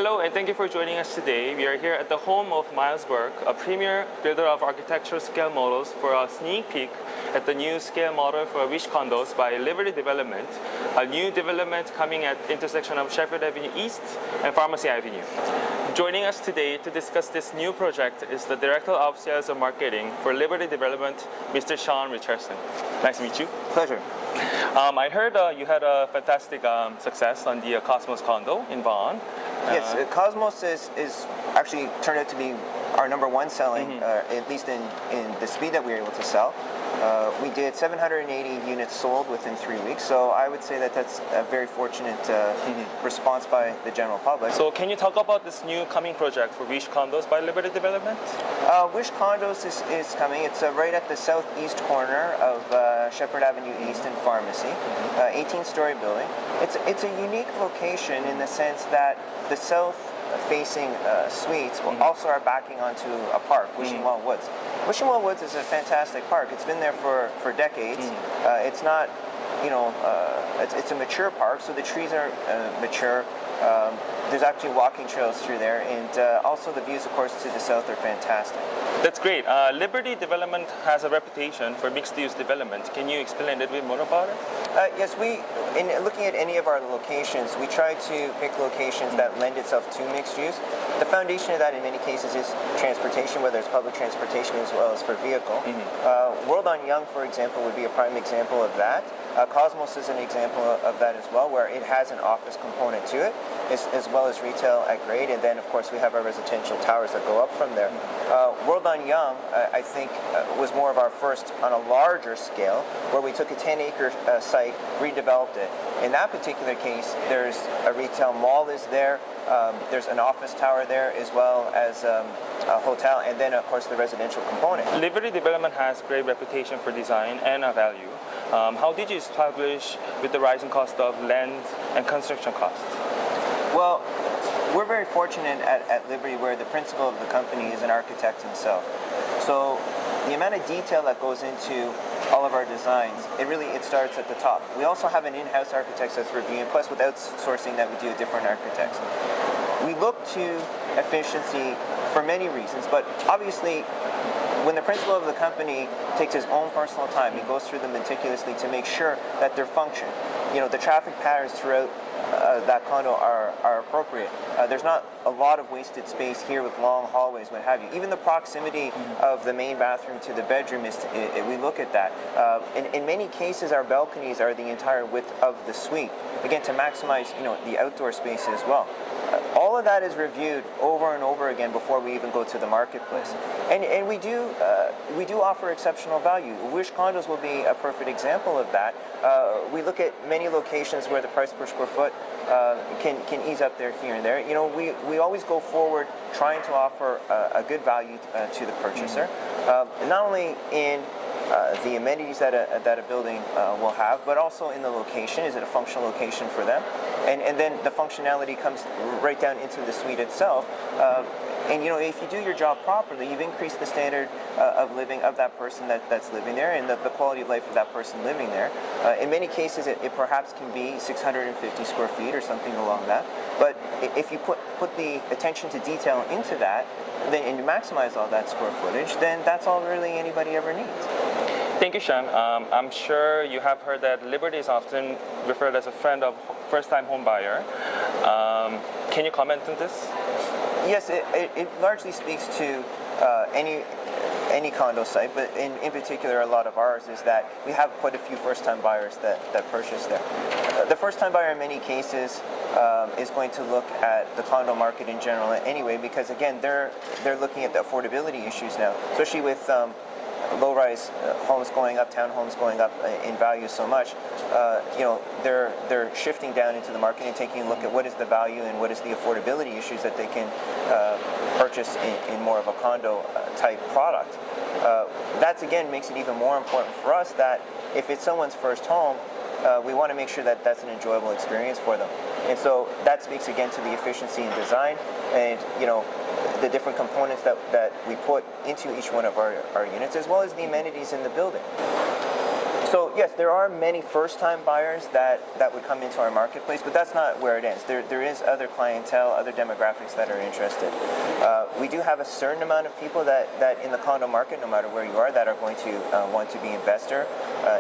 Hello and thank you for joining us today. We are here at the home of Miles Burke, a premier builder of architectural scale models, for a sneak peek at the new scale model for WISH Condos by Liberty Development, a new development coming at the intersection of Sheppard Avenue East and Pharmacy Avenue. Joining us today to discuss this new project is the Director of Sales and Marketing for Liberty Development, Mr. Shawn Richardson. Nice to meet you. Pleasure. I heard you had a fantastic success on the Cosmos condo in Vaughan. Yes, Cosmos is actually turned out to be our number one selling, at least in the speed that we were able to sell. We did 780 units sold within 3 weeks, so I would say that that's a very fortunate response by the general public. So can you talk about this new coming project for WISH Condos by Liberty Development? WISH Condos is coming. It's right at the southeast corner of Sheppard Avenue East and Pharmacy, 18-story building. It's a unique location in the sense that the south-facing suites also are backing onto a park, Wishing-Well Woods. Wishing-Well Woods is a fantastic park. It's been there for decades. It's not, it's a mature park, so the trees are mature. There's actually walking trails through there, and also the views, of course, to the south are fantastic. That's great. Liberty Development has a reputation for mixed-use development. Can you explain a little bit more about it? Yes, in looking at any of our locations, we try to pick locations that lend itself to mixed use. The foundation of that in many cases is transportation, whether it's public transportation as well as for vehicle. World on Young, for example, would be a prime example of that. Cosmos is an example of that as well, where it has an office component to it, as well as retail at grade, and then of course we have our residential towers that go up from there. World on Young, I think, was more of our first on a larger scale, where we took a 10-acre site, redeveloped it. In that particular case, there's a retail mall is there, there's an office tower there, as well as a hotel, and then of course the residential component. Liberty Development has great reputation for design and value. How did you establish with the rising cost of land and construction costs? Well, we're very fortunate at Liberty, where the principal of the company is an architect himself. So the amount of detail that goes into all of our designs, it starts at the top. We also have an in-house architect that's reviewing, plus with outsourcing that we do with different architects. We look to efficiency for many reasons, but obviously when the principal of the company takes his own personal time, he goes through them meticulously to make sure that they're function. The traffic patterns throughout that condo are appropriate. There's not a lot of wasted space here with long hallways, what have you. Even the proximity of the main bathroom to the bedroom, we look at that. In many cases, our balconies are the entire width of the suite, again, to maximize the outdoor space as well. All of that is reviewed over and over again before we even go to the marketplace. And we do offer exceptional value. WISH Condos will be a perfect example of that. We look at many locations where the price per square foot can ease up there here and there. We always go forward trying to offer a good value to the purchaser, not only in the amenities that a building will have, but also in the location. Is it a functional location for them? And then the functionality comes right down into the suite itself. And if you do your job properly, you've increased the standard of living of that person that's living there, and the quality of life of that person living there. In many cases, it perhaps can be 650 square feet or something along that. But if you put the attention to detail into that, and you maximize all that square footage, then that's all really anybody ever needs. Thank you, Shawn. I'm sure you have heard that Liberty is often referred as a friend of first-time home buyer. Can you comment on this? Yes, it largely speaks to any condo site, but in particular, a lot of ours is that we have quite a few first-time buyers that purchase there. The first-time buyer, in many cases, is going to look at the condo market in general anyway, because again, they're looking at the affordability issues now, especially with low-rise homes going up, townhomes going up in value so much. They're shifting down into the market and taking a look at what is the value and what is the affordability issues that they can purchase in more of a condo type product. That again makes it even more important for us that if it's someone's first home, we want to make sure that that's an enjoyable experience for them. And so that speaks again to the efficiency in design and the different components that we put into each one of our units, as well as the amenities in the building. So yes, there are many first-time buyers that would come into our marketplace, but that's not where it ends. There is other clientele, other demographics that are interested. We do have a certain amount of people that in the condo market, no matter where you are, that are going to want to be investor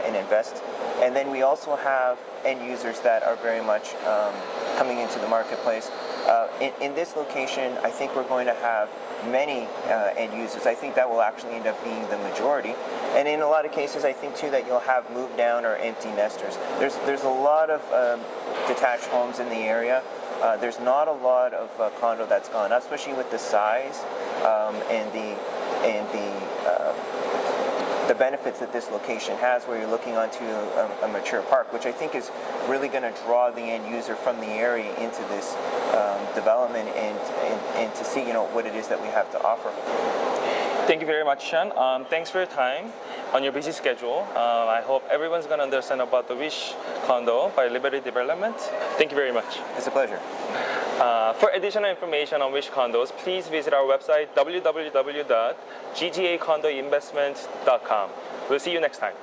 and invest. And then we also have end users that are very much coming into the marketplace. In this location, I think we're going to have many end users. I think that will actually end up being the majority. And in a lot of cases, I think too that you'll have moved down or empty nesters. There's a lot of detached homes in the area. There's not a lot of condo that's gone up, especially with the size and the benefits that this location has, where you're looking onto a mature park, which I think is really going to draw the end user from the area into this development and to see what it is that we have to offer. Thank you very much, Shawn. Thanks for your time on your busy schedule. I hope everyone's going to understand about the WISH condo by Liberty Development. Thank you very much. It's a pleasure. For additional information on WISH Condos, please visit our website www.gtacondoinvestment.com. We'll see you next time.